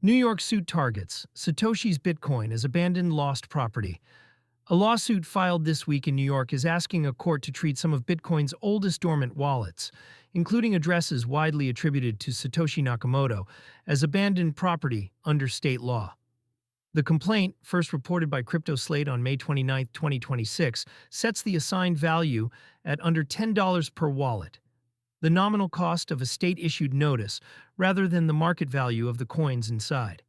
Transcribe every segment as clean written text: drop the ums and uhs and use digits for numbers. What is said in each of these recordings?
New York suit targets Satoshi's Bitcoin as abandoned lost property. A lawsuit filed this week in New York is asking a court to treat some of Bitcoin's oldest dormant wallets, including addresses widely attributed to Satoshi Nakamoto, as abandoned property under state law. The complaint, first reported by CryptoSlate on May 29, 2026, sets the assigned value at under $10 per wallet, the nominal cost of a state-issued notice, rather than the market value of the coins inside.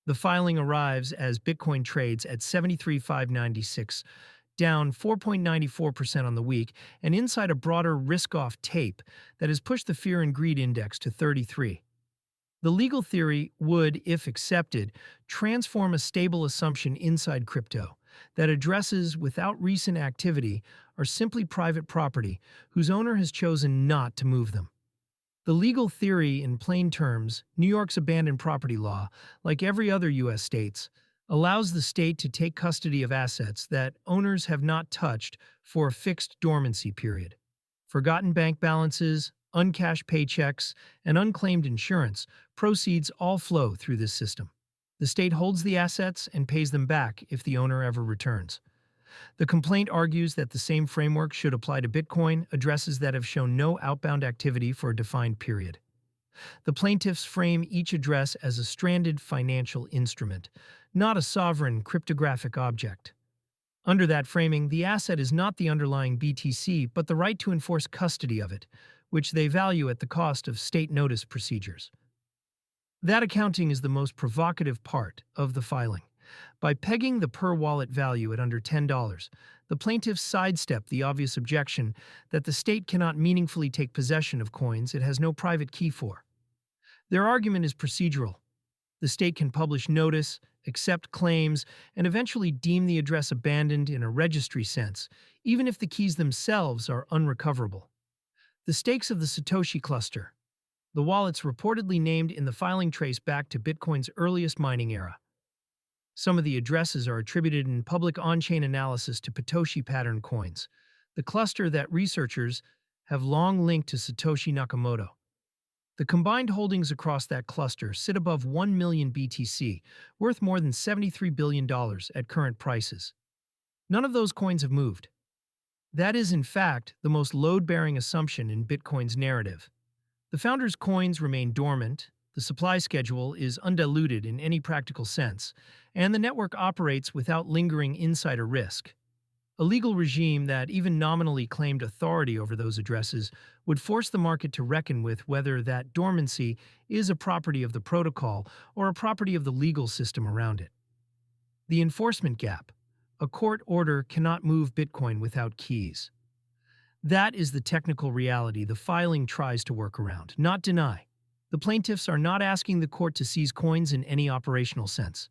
The filing arrives as Bitcoin trades at 73,596, down 4.94% on the week, and inside a broader risk-off tape that has pushed the Fear and Greed Index to 33. The legal theory would, if accepted, transform a stable assumption inside crypto that addresses without recent activity are simply private property whose owner has chosen not to move them. The legal theory, in plain terms, New York's abandoned property law, like every other U.S. state's, allows the state to take custody of assets that owners have not touched for a fixed dormancy period. Forgotten bank balances, uncashed paychecks, and unclaimed insurance proceeds all flow through this system. The state holds the assets and pays them back if the owner ever returns. The complaint argues that the same framework should apply to Bitcoin addresses that have shown no outbound activity for a defined period. The plaintiffs frame each address as a stranded financial instrument, not a sovereign cryptographic object. Under that framing, the asset is not the underlying BTC, but the right to enforce custody of it, which they value at the cost of state notice procedures. That accounting is the most provocative part of the filing. By pegging the per-wallet value at under $10, the plaintiffs sidestep the obvious objection that the state cannot meaningfully take possession of coins it has no private key for. Their argument is procedural. The state can publish notice, accept claims, and eventually deem the address abandoned in a registry sense, even if the keys themselves are unrecoverable. The stakes of the Satoshi cluster. The wallets reportedly named in the filing trace back to Bitcoin's earliest mining era. Some of the addresses are attributed in public on-chain analysis to Satoshi pattern coins, the cluster that researchers have long linked to Satoshi Nakamoto. The combined holdings across that cluster sit above 1 million BTC, worth more than $73 billion at current prices. None of those coins have moved. That is, in fact, the most load-bearing assumption in Bitcoin's narrative. The founders' coins remain dormant, the supply schedule is undiluted in any practical sense, and the network operates without lingering insider risk. A legal regime that even nominally claimed authority over those addresses would force the market to reckon with whether that dormancy is a property of the protocol or a property of the legal system around it. The enforcement gap. A court order cannot move Bitcoin without keys. That is the technical reality the filing tries to work around, not deny. The plaintiffs are not asking the court to seize coins in any operational sense.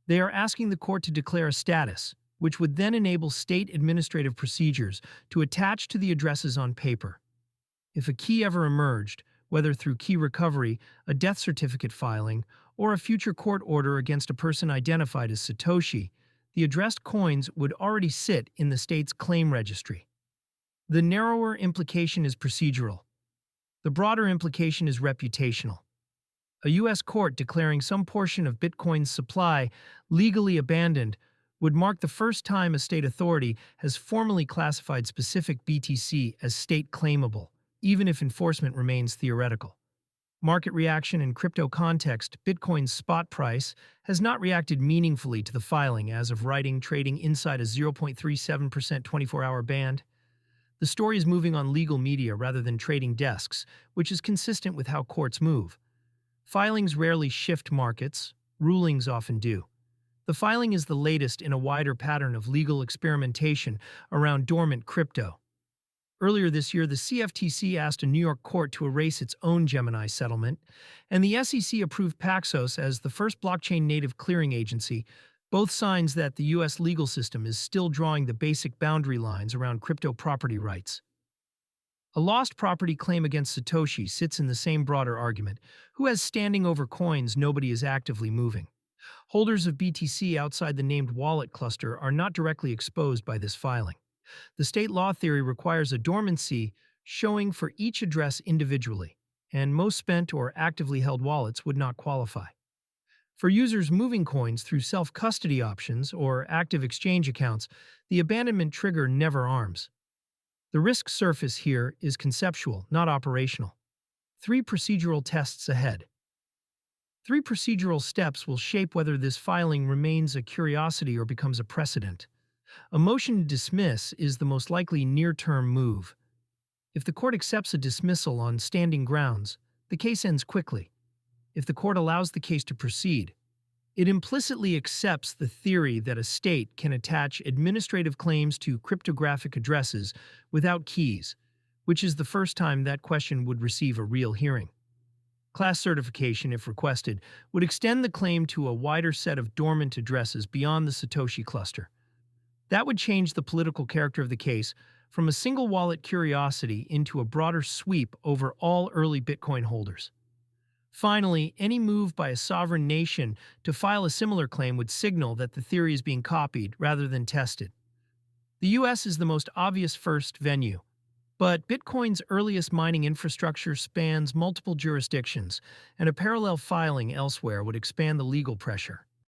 They are asking the court to declare a status, which would then enable state administrative procedures to attach to the addresses on paper. If a key ever emerged, whether through key recovery, a death certificate filing, or a future court order against a person identified as Satoshi, the addressed coins would already sit in the state's claim registry. The narrower implication is procedural. The broader implication is reputational. A U.S. court declaring some portion of Bitcoin's supply legally abandoned would mark the first time a state authority has formally classified specific BTC as state claimable, even if enforcement remains theoretical. Market reaction in crypto context. Bitcoin's spot price has not reacted meaningfully to the filing as of writing, trading inside a 0.37% 24-hour band. The story is moving on legal media rather than trading desks, which is consistent with how courts move. Filings rarely shift markets, rulings often do. The filing is the latest in a wider pattern of legal experimentation around dormant crypto. Earlier this year, the CFTC asked a New York court to erase its own Gemini settlement, and the SEC approved Paxos as the first blockchain-native clearing agency, both signs that the U.S. legal system is still drawing the basic boundary lines around crypto property rights. A lost property claim against Satoshi sits in the same broader argument: who has standing over coins nobody is actively moving? Holders of BTC outside the named wallet cluster are not directly exposed by this filing. The state law theory requires a dormancy showing for each address individually, and most spent or actively held wallets would not qualify. For users moving coins through self-custody options or active exchange accounts, the abandonment trigger never arms. The risk surface here is conceptual, not operational. 3 procedural tests ahead. 3 procedural steps will shape whether this filing remains a curiosity or becomes a precedent. A motion to dismiss is the most likely near-term move. If the court accepts a dismissal on standing grounds, the case ends quickly. If the court allows the case to proceed, it implicitly accepts the theory that a state can attach administrative claims to cryptographic addresses without keys, which is the first time that question would receive a real hearing. Class certification, if requested, would extend the claim to a wider set of dormant addresses beyond the Satoshi cluster. That would change the political character of the case from a single wallet curiosity into a broader sweep over all early Bitcoin holders. Finally, any move by a sovereign nation to file a similar claim would signal that the theory is being copied rather than tested. The US is the most obvious first venue, but Bitcoin's earliest mining infrastructure spans multiple jurisdictions, and a parallel filing elsewhere would expand the legal pressure.